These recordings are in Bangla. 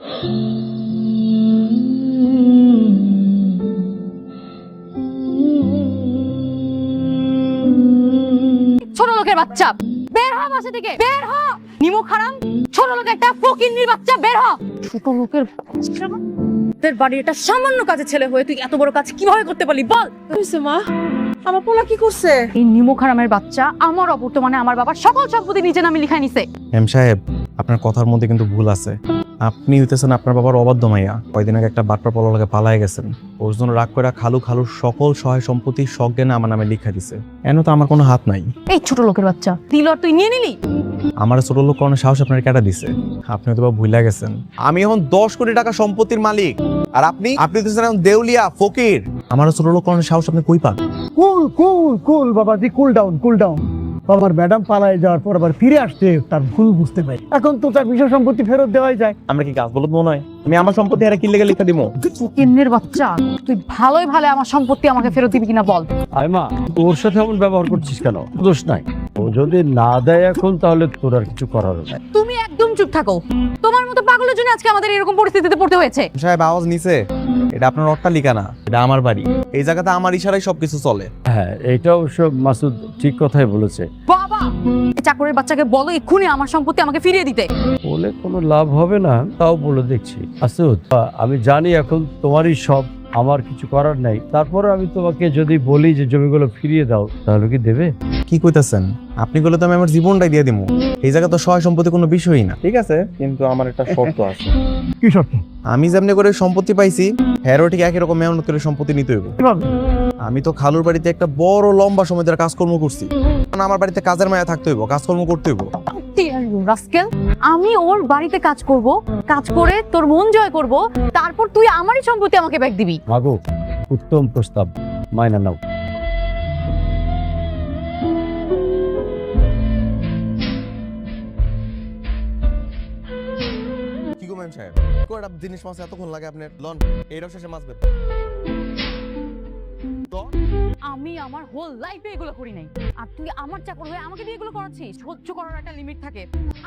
ছোট লোকের বাচ্চা, বের হ বাসা থেকে, বের হ। নিমক হারাম, ছোট লোকের একটা ফকিন্নির বাচ্চা, বের হ। ছোট লোকের বাচ্চা, তোর বাড়ির একটা সামান্য কাজের ছেলে হয়ে তুই এত বড় কাজ কিভাবে করতে পারলি বল? মা, আমার পোলা কি করছে? এই নিমক হারামের বাচ্চা আমার অবর্তমানে আমার বাবার সকল সম্পত্তি নিজে নামে লিখাই নিছে। এম সাহেব, আপনার কথার মধ্যে কিন্তু ভুল আছে। আপনি হইতেছেন আপনার বাবার অবাধ্য মাইয়া। কয়দিন আগে একটা বাটপার পলাকে পালায় গেছেন। ওর জন্য রাগ করে খালুর সকল সহায় সম্পত্তি সজ্ঞানে আমার নামে লিখা দিছে। এন তো আমার কোনো হাত নাই। এই ছোট লোকের বাচ্চা, দিল আর তুই নিয়ে নিলি? আমার ছোট লোক করানোর সাহস আপনার কেটা দিছে? আপনি হয়তো বা ভুলে গেছেন আমি এখন 10 কোটি টাকা সম্পত্তির মালিক, আর আপনি হচ্ছেন এখন দেউলিয়া ফকির। আমার ছোট লোক করানোর সাহস আপনি কই পান? কুল বাবাজি, কুল ডাউন। আমার ম্যাডাম পালায় যাওয়ার পর আবার ফিরে আসছে, তার ভুল বুঝতে পারি। এখন তো তার বিষয় সম্পত্তি ফেরত দেওয়াই যায়। আমরা কি গাছ বলদ মনে হয়? আমি আমার সম্পত্তি হারা কিনলে লিখা দিব? ফকিন্নির বাচ্চা, তুই ভালোই ভালো আমার সম্পত্তি আমাকে ফেরত দিবি কিনা বল। মা, ওর সাথে এমন ব্যবহার করছিস কেন? দোষ নাই, ও যদি না দেয় এখন তাহলে তোর আর কিছু করার নাই। তুমি একদম চুপ থাকো। তোমার মতো পাগলের জন্য আজকে আমাদের এরকম পরিস্থিতিতে পড়তে হয়েছে। সাহেব আওয়াজ নিছে, এটা আপনার অট্টালিকা না, এটা আমার বাড়ি। এই জায়গাতে আমার ইশারায় সবকিছু চলে। হ্যাঁ, এটা অবশ্য মাসুদ ঠিক কথাই বলেছে। বাবা, এই চাকরের বাচ্চাকে বলো এক্ষুনি আমার সম্পত্তি আমাকে ফিরিয়ে দিতে। বলে কোনো লাভ হবে না, তাও বলে দেখছি। মাসুদ, আমি জানি এখন তোমারই সব, আমার কিছু করার নাই। তারপরে আমি তোমাকে যদি বলি যে জমিগুলো ফিরিয়ে দাও, তাহলে কি দেবে? কি কইতাছেন আপনি? বলে তো আমি আমার জীবনটাই দিয়ে দিমু। এই জায়গা তো সহায় সম্পত্তি কোনো বিষয়ই না। ঠিক আছে, কিন্তু আমার একটা শর্ত আছে। কি শর্ত? আমি যেমনি করে সম্পত্তি পাইছি, হ্যারো ঠিক একই রকম মেহনত করে সম্পত্তি নিতে হইব। কিভাবে? আমি তো খালুর বাড়িতে একটা বড় লম্বা সময় ধরে কাজকর্ম করছি। আমার বাড়িতে কাজের মায়া থাকতে হইব, কাজকর্ম করতে হইব। রাস্কেল, আমি ওর বাড়িতে কাজ করব, কাজ করে তোর মন জয় করব, তারপর তুই আমারই সম্পত্তি আমাকে ব্যাক দিবি। মাগো, উত্তম প্রস্তাব, মাইনা নাও। কি গো ম্যাম সাহেব, কোটা জিনিস মাছ এতক্ষণ লাগে আপনার? লন এইটাও শেষে মাছবে। আমি আমার হোল লাইফে এগুলো করি নাই, আর তুই আমার চাকর হয়ে আমাকে দিয়ে এগুলো করাচ্ছিস। সহ্য করার একটা লিমিট থাকে,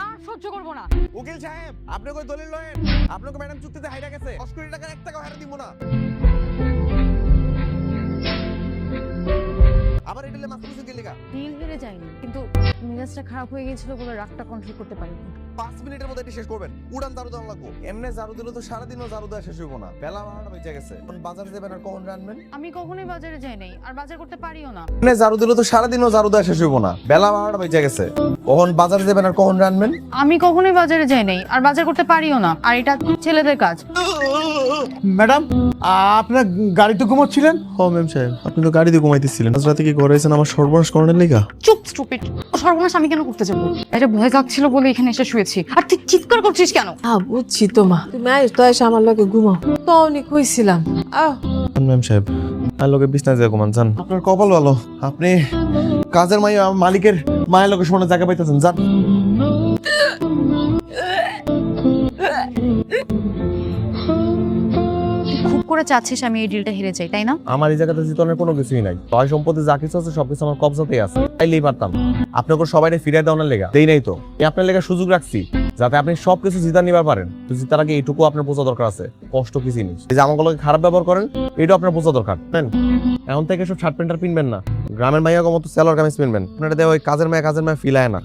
আর সহ্য করব না। উকিল সাহেব, আপনি কই দলিল লয়েন? আপনাকে ম্যাডাম চুক্তিতে হাইরা গেছে, 10 কোটি টাকার 1 টাকাও হারা দিব না। আবার এটালে মাছ কিছু কি লেখা? ডিল হেরে যায়নি, কিন্তু মেজাজটা খারাপ হয়ে গিয়েছিল বলে রাগটা কন্ট্রোল করতে পারিনি। 5 মিনিটের মধ্যে এটি শেষ করবেন। উড়ান ঝাড়ু দেওয়া লাগবো। এমনি ঝাড়ু দিলে তো সারাদিনও ঝাড়ু দেওয়া শেষ হইব না। বেলা 12টা বেজে গেছে। এখন বাজারে যাবেন আর কখন রানবেন? আমি কখনোই বাজারে যাই নাই, আর বাজার করতে পারিও না। এমনি ঝাড়ু দিলে তো সারাদিনও ঝাড়ু দেওয়া শেষ হইব না। বেলা 12টা বেজে গেছে। কখন বাজারে যাবেন আর কখন রানবেন? আমি কখনোই বাজারে যাই নাই, আর বাজার করতে পারিও না, আর এটা ছেলেদের কাজ। ম্যাডাম, আপনার গাড়িতে ঘুমাচ্ছিলেন? ও ম্যাম সাহেব, আপনি তো গাড়ি দিয়ে ঘুমাইতেছিলেন। আজ রাতে কি করেছেন আমার সর্বনাশ করার লেগা? চুপ স্টুপিড, সর্বনাশ আমি কেন করতে যাবো? এটা ভয় লাগছিল বলে এখানে এসে শুয়েছি। আর তুই চিৎকার করছিস কেন? বুঝছি তো মা, তুমি আইস তো এসে আমার লগে ঘুমাও। তো অনেক কইছিলাম। ম্যাম সাহেব, আর লোকে বিছনায় যায় ঘুমান যান। আপনার কপাল ভালো, আপনি কাজের মালিকের মায়ের লোকের সমানে জায়গা পাইতেছেন। যান। খুব করে চাচ্ছিস আমি এই ডিলটা হেরে যাই, তাই না? আমার এই জায়গাতে জিতনের কোনো কিছুই নাই। সহায় সম্পত্তি যা কিছু আছে সবকিছু আমার কবজাতেই আছে। তাইলেই পারতাম। আপনাকে সবাইকে ফিরিয়ে দেওয়ার লেগা দেই নাই তো। আপনার লেগা সুযোগ রাখছি যাতে আপনি সবকিছু জিতা নিবার পারেন। তো জিতার আগে এইটুকু আপনার বোঝা দরকার আছে, কষ্ট কি জিনিস। এই যে আমাকে খারাপ ব্যবহার করেন, এটা আপনার বোঝা দরকার। এখন থেকে সব শার্ট প্যান্টার পিনবেন না, গ্রামের মাইয়া মতো সেলার কামিজ পিনবেন। আপনারা দেওয়া ওই কাজের মায়া ফিলায় না।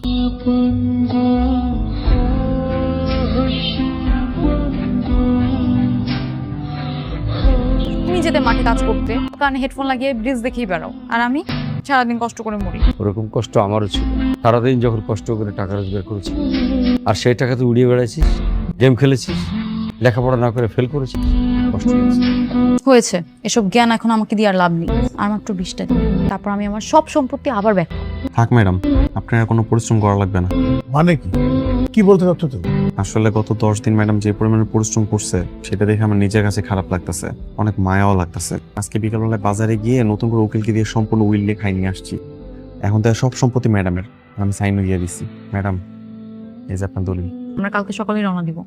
তুমি যেতে মাঠে কাজ করতে, কানে হেডফোন লাগিয়ে ব্রিজ দেখেই বেড়াও, আর আমি সারাদিন কষ্ট করে মরি। ওরকম কষ্ট আমারও ছিল। সারাদিন যখন কষ্ট করে টাকা রোজগার করেছি, আর সেই টাকা তুই উড়িয়ে বেড়াইছিস, গেম খেলেছিস, লেখাপড়া না করে ফেল করেছিস, কষ্ট হয়েছে। এসব জ্ঞান এখন আমাকে দিয়ে আর লাভ নেই। আর মাত্র 20টা দিন, তারপর আমি আমার সব সম্পত্তি আবার ব্যাক। থাক ম্যাডাম, আপনার কোনো পরিশ্রম করা লাগবে না। মানে কি বলতে চাচ্ছ তুমি? আসলে গত 10 দিন ম্যাডাম যে পরিমাণে পরিশ্রম করছে সেটা দেখে আমার নিজের কাছে খারাপ লাগতেছে, অনেক মায়াও লাগতেছে। আজকে বিকালবেলায় বাজারে গিয়ে নতুন করে উকিলকে দিয়ে সম্পূর্ণ উইল লেখাই নিয়ে আসছি। এখন তো সব সম্পত্তি ম্যাডামের, আমি সাইনও দিয়ে দিচ্ছি। ম্যাডাম, এই যে আপনার দলিল। আমরা কালকে সকালে রওনা দিব।